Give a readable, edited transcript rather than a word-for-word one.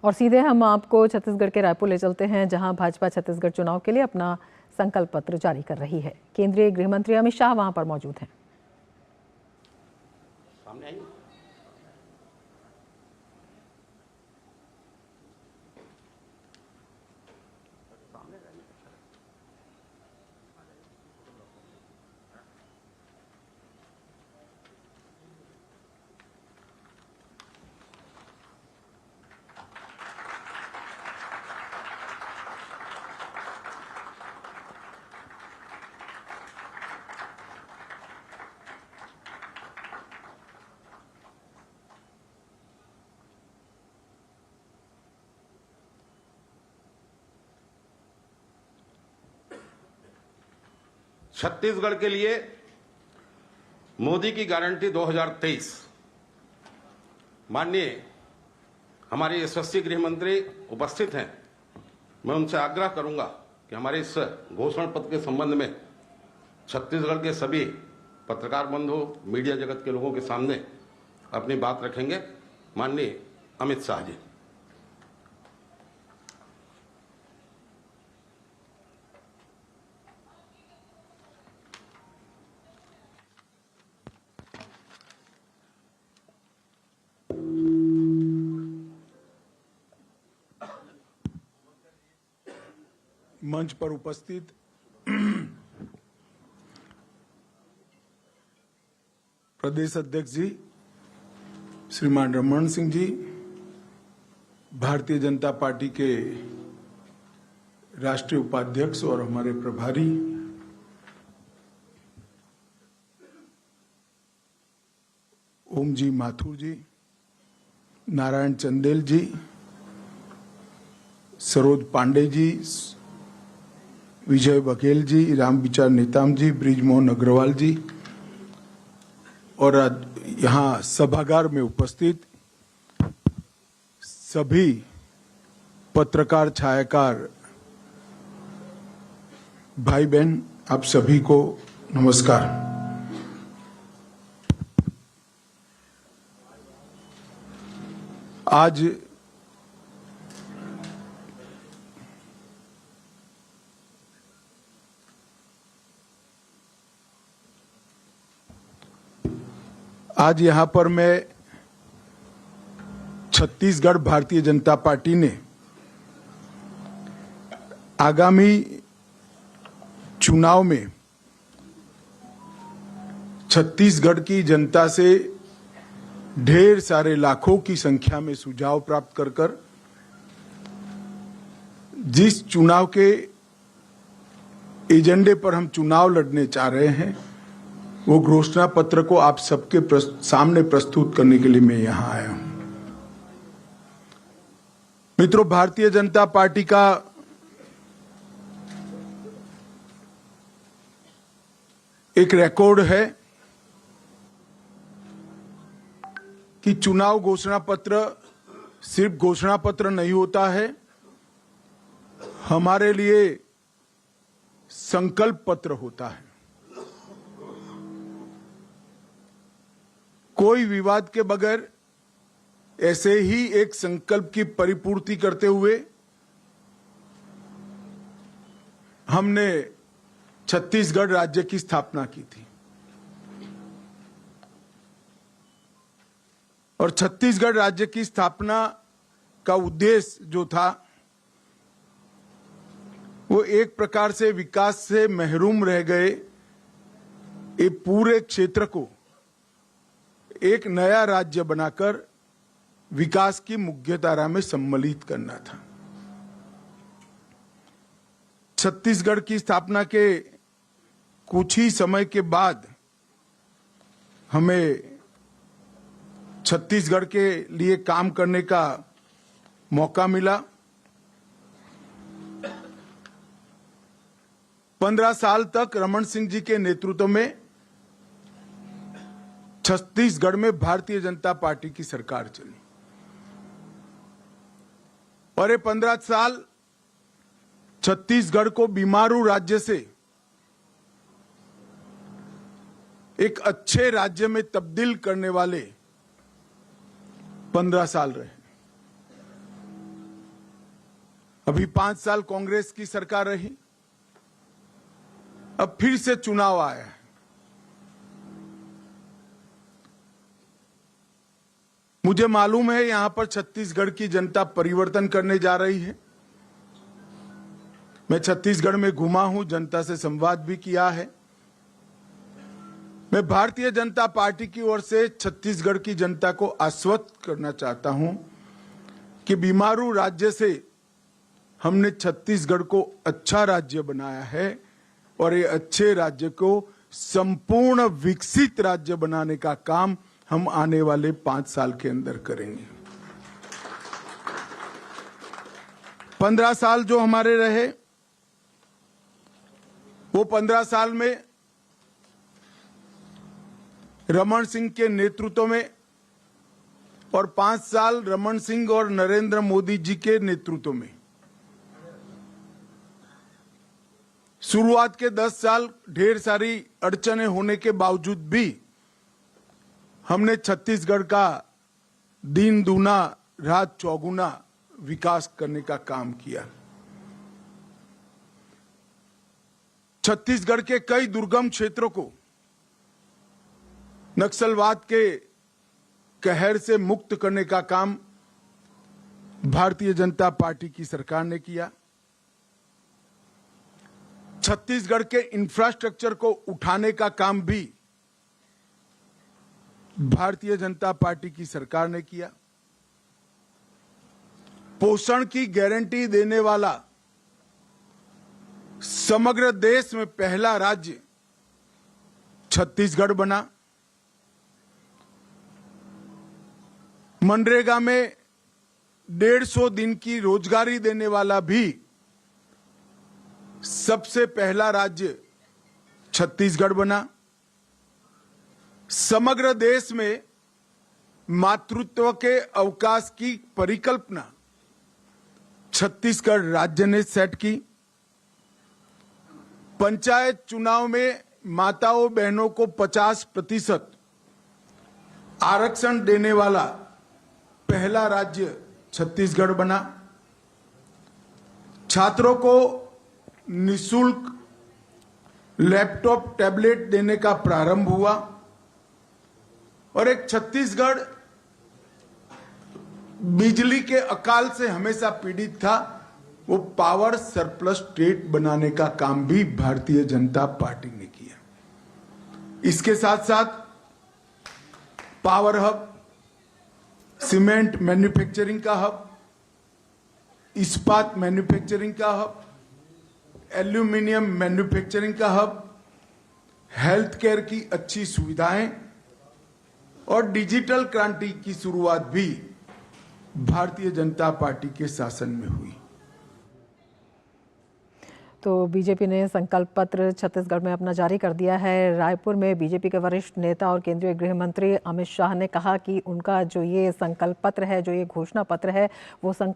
और सीधे हम आपको छत्तीसगढ़ के रायपुर ले चलते हैं, जहां भाजपा छत्तीसगढ़ चुनाव के लिए अपना संकल्प पत्र जारी कर रही है। केंद्रीय गृह मंत्री अमित शाह वहां पर मौजूद हैं। छत्तीसगढ़ के लिए मोदी की गारंटी 2023। माननीय हमारे यशस्वी गृह मंत्री उपस्थित हैं। मैं उनसे आग्रह करूंगा कि हमारे इस घोषणा पत्र के संबंध में छत्तीसगढ़ के सभी पत्रकार बंधु, मीडिया जगत के लोगों के सामने अपनी बात रखेंगे। माननीय अमित शाह जी। मंच पर उपस्थित प्रदेश अध्यक्ष जी श्रीमान रमन सिंह जी, भारतीय जनता पार्टी के राष्ट्रीय उपाध्यक्ष और हमारे प्रभारी, ओम जी माथुर जी, नारायण चंदेल जी, सरोज पांडे जी, विजय बघेल जी, रामविचार नेताम जी, ब्रिजमोहन अग्रवाल जी और यहाँ सभागार में उपस्थित सभी पत्रकार, छायाकार भाई बहन, आप सभी को नमस्कार। आज यहां पर मैं छत्तीसगढ़ भारतीय जनता पार्टी ने आगामी चुनाव में छत्तीसगढ़ की जनता से ढेर सारे लाखों की संख्या में सुझाव प्राप्त कर जिस चुनाव के एजेंडे पर हम चुनाव लड़ने चाह रहे हैं, वो घोषणा पत्र को आप सबके सामने प्रस्तुत करने के लिए मैं यहां आया हूं। मित्रों, भारतीय जनता पार्टी का एक रिकॉर्ड है कि चुनाव घोषणा पत्र सिर्फ घोषणा पत्र नहीं होता है, हमारे लिए संकल्प पत्र होता है। कोई विवाद के बगैर ऐसे ही एक संकल्प की परिपूर्ति करते हुए हमने छत्तीसगढ़ राज्य की स्थापना की थी और छत्तीसगढ़ राज्य की स्थापना का उद्देश्य जो था वो एक प्रकार से विकास से महरूम रह गए ये पूरे क्षेत्र को एक नया राज्य बनाकर विकास की मुख्यधारा में सम्मिलित करना था। छत्तीसगढ़ की स्थापना के कुछ ही समय के बाद हमें छत्तीसगढ़ के लिए काम करने का मौका मिला। 15 साल तक रमन सिंह जी के नेतृत्व में छत्तीसगढ़ में भारतीय जनता पार्टी की सरकार चली और ये 15 साल छत्तीसगढ़ को बीमारू राज्य से एक अच्छे राज्य में तब्दील करने वाले 15 साल रहे। अभी 5 साल कांग्रेस की सरकार रही, अब फिर से चुनाव आया है। मुझे मालूम है यहां पर छत्तीसगढ़ की जनता परिवर्तन करने जा रही है। मैं छत्तीसगढ़ में घुमा हूं, जनता से संवाद भी किया है। मैं भारतीय जनता पार्टी की ओर से छत्तीसगढ़ की जनता को आश्वस्त करना चाहता हूं कि बीमारू राज्य से हमने छत्तीसगढ़ को अच्छा राज्य बनाया है और ये अच्छे राज्य को संपूर्ण विकसित राज्य बनाने का काम हम आने वाले 5 साल के अंदर करेंगे। 15 साल जो हमारे रहे, वो 15 साल में रमन सिंह के नेतृत्व में और 5 साल रमन सिंह और नरेंद्र मोदी जी के नेतृत्व में, शुरुआत के 10 साल ढेर सारी अड़चनें होने के बावजूद भी हमने छत्तीसगढ़ का दिन दूना रात चौगुना विकास करने का काम किया। छत्तीसगढ़ के कई दुर्गम क्षेत्रों को नक्सलवाद के कहर से मुक्त करने का काम भारतीय जनता पार्टी की सरकार ने किया। छत्तीसगढ़ के इंफ्रास्ट्रक्चर को उठाने का काम भी भारतीय जनता पार्टी की सरकार ने किया। पोषण की गारंटी देने वाला समग्र देश में पहला राज्य छत्तीसगढ़ बना। मनरेगा में 150 दिन की रोजगारी देने वाला भी सबसे पहला राज्य छत्तीसगढ़ बना। समग्र देश में मातृत्व के अवकाश की परिकल्पना छत्तीसगढ़ राज्य ने सेट की। पंचायत चुनाव में माताओं बहनों को 50% आरक्षण देने वाला पहला राज्य छत्तीसगढ़ बना। छात्रों को निःशुल्क लैपटॉप टैबलेट देने का प्रारंभ हुआ और एक छत्तीसगढ़ बिजली के अकाल से हमेशा पीड़ित था, वो पावर सरप्लस स्टेट बनाने का काम भी भारतीय जनता पार्टी ने किया। इसके साथ साथ पावर हब, सीमेंट मैन्युफैक्चरिंग का हब, इस्पात मैन्युफैक्चरिंग का हब, एल्यूमिनियम मैन्युफैक्चरिंग का हब, हेल्थ केयर की अच्छी सुविधाएं और डिजिटल क्रांति की शुरुआत भी भारतीय जनता पार्टी के शासन में हुई। तो बीजेपी ने संकल्प पत्र छत्तीसगढ़ में अपना जारी कर दिया है। रायपुर में बीजेपी के वरिष्ठ नेता और केंद्रीय गृह मंत्री अमित शाह ने कहा कि उनका जो ये संकल्प पत्र है, जो ये घोषणा पत्र है, वो संकल्प